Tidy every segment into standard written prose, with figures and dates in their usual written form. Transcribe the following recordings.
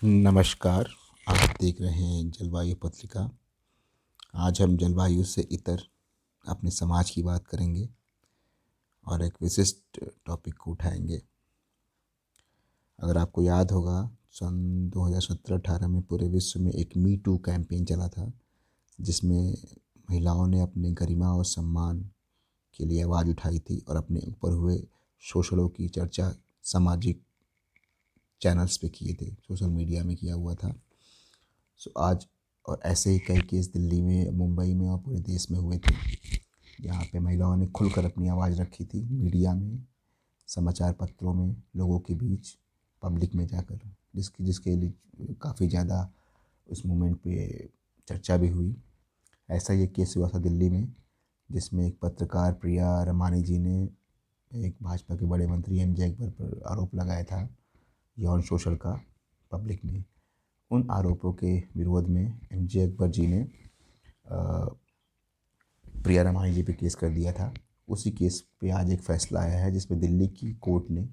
नमस्कार। आप देख रहे हैं जलवायु पत्रिका। आज हम जलवायु से इतर अपने समाज की बात करेंगे और एक विशिष्ट टॉपिक को उठाएंगे। अगर आपको याद होगा, सन 2017-18 में पूरे विश्व में एक मी टू कैंपेन चला था, जिसमें महिलाओं ने अपने गरिमा और सम्मान के लिए आवाज़ उठाई थी और अपने ऊपर हुए शोषणों की चर्चा सामाजिक चैनल्स पे किए थे, सोशल मीडिया में किया हुआ था। सो आज और ऐसे ही कई केस दिल्ली में, मुंबई में और पूरे देश में हुए थे, जहाँ पे महिलाओं ने खुलकर अपनी आवाज़ रखी थी, मीडिया में, समाचार पत्रों में, लोगों के बीच, पब्लिक में जाकर, जिसके लिए काफ़ी ज़्यादा उस मोमेंट पे चर्चा भी हुई। ऐसा ही एक केस हुआ था दिल्ली में, जिसमें एक पत्रकार प्रिया रमानी जी ने एक भाजपा के बड़े मंत्री एमजे अकबर पर आरोप लगाया था यौन शोषण का पब्लिक में। उन आरोपों के विरोध में एमजे अकबर जी ने प्रिया रमानी जी पे केस कर दिया था। उसी केस पे आज एक फ़ैसला आया है, जिसमें दिल्ली की कोर्ट ने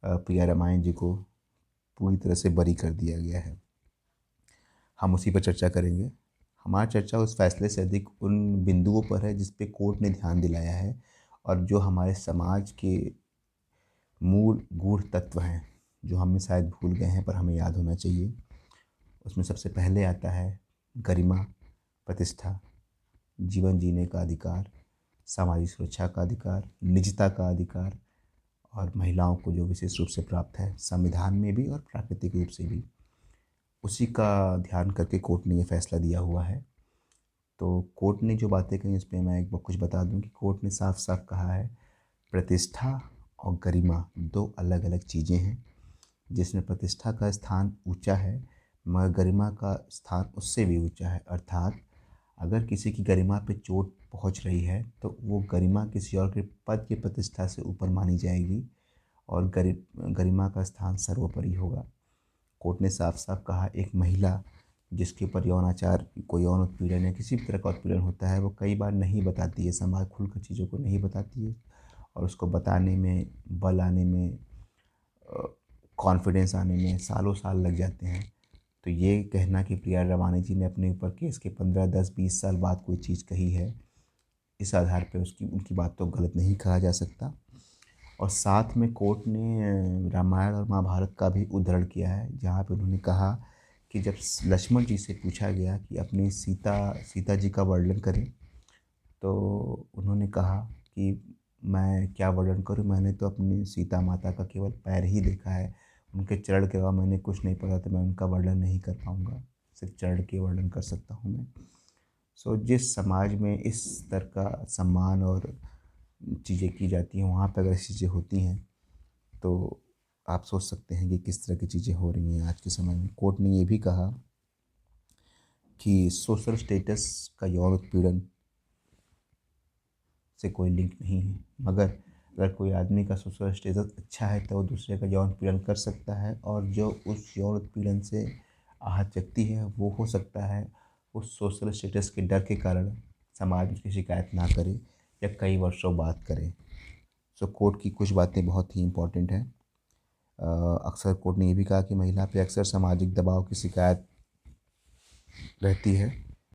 प्रिया रमानी जी को पूरी तरह से बरी कर दिया गया है। हम उसी पर चर्चा करेंगे। हमारी चर्चा उस फैसले से अधिक उन बिंदुओं पर है जिस पे कोर्ट ने ध्यान दिलाया है और जो हमारे समाज के मूल गूढ़ तत्व हैं, जो हमें शायद भूल गए हैं पर हमें याद होना चाहिए। उसमें सबसे पहले आता है गरिमा, प्रतिष्ठा, जीवन जीने का अधिकार, सामाजिक सुरक्षा का अधिकार, निजता का अधिकार और महिलाओं को जो विशेष रूप से प्राप्त है संविधान में भी और प्राकृतिक रूप से भी, उसी का ध्यान करके कोर्ट ने ये फैसला दिया हुआ है। तो कोर्ट ने जो बातें कही उस पर मैं एक बार कुछ बता दूं कि कोर्ट ने साफ साफ कहा है, प्रतिष्ठा और गरिमा दो अलग अलग चीज़ें हैं, जिसमें प्रतिष्ठा का स्थान ऊंचा है मगर गरिमा का स्थान उससे भी ऊंचा है। अर्थात अगर किसी की गरिमा पे चोट पहुंच रही है तो वो गरिमा किसी और के पद की प्रतिष्ठा से ऊपर मानी जाएगी और गरिमा का स्थान सर्वोपरि होगा। कोर्ट ने साफ साफ कहा, एक महिला जिसके ऊपर यौनाचार, कोई यौन उत्पीड़न या किसी भी तरह का उत्पीड़न होता है, वो कई बार नहीं बताती है, समाज खुलकर चीज़ों को नहीं बताती है और उसको बताने में, बल आने में, कॉन्फिडेंस आने में सालों साल लग जाते हैं। तो ये कहना कि प्रिया रमानी जी ने अपने ऊपर केस के 15, 10, 20 साल बाद कोई चीज़ कही है, इस आधार पर उनकी बात तो गलत नहीं कहा जा सकता। और साथ में कोर्ट ने रामायण और महाभारत का भी उद्धरण किया है, जहाँ पे उन्होंने कहा कि जब लक्ष्मण जी से पूछा गया कि अपनी सीता जी का वर्णन करें, तो उन्होंने कहा कि मैं क्या वर्णन करूं, मैंने तो अपनी सीता माता का केवल पैर ही देखा है, उनके चरण के अलावा मैंने कुछ नहीं पता, तो मैं उनका वर्णन नहीं कर पाऊँगा, सिर्फ चरण के वर्णन कर सकता हूँ मैं। सो जिस समाज में इस स्तर का सम्मान और चीज़ें की जाती हैं, वहाँ पर अगर ऐसी चीज़ें होती हैं तो आप सोच सकते हैं कि किस तरह की चीज़ें हो रही हैं आज के समय में। कोर्ट ने ये भी कहा कि सोशल स्टेटस का यौन उत्पीड़न से कोई लिंक नहीं है, मगर अगर कोई आदमी का सोशल स्टेटस अच्छा है तो वो दूसरे का यौन उत्पीड़न कर सकता है और जो उस यौन उत्पीड़न से आहत व्यक्ति है वो हो सकता है उस सोशल स्टेटस के डर के कारण समाज में उसकी शिकायत ना करे या कई वर्षों बाद करे। सो कोर्ट की कुछ बातें बहुत ही इम्पोर्टेंट हैं। अक्सर कोर्ट ने ये भी कहा कि महिला पे अक्सर सामाजिक दबाव की शिकायत रहती है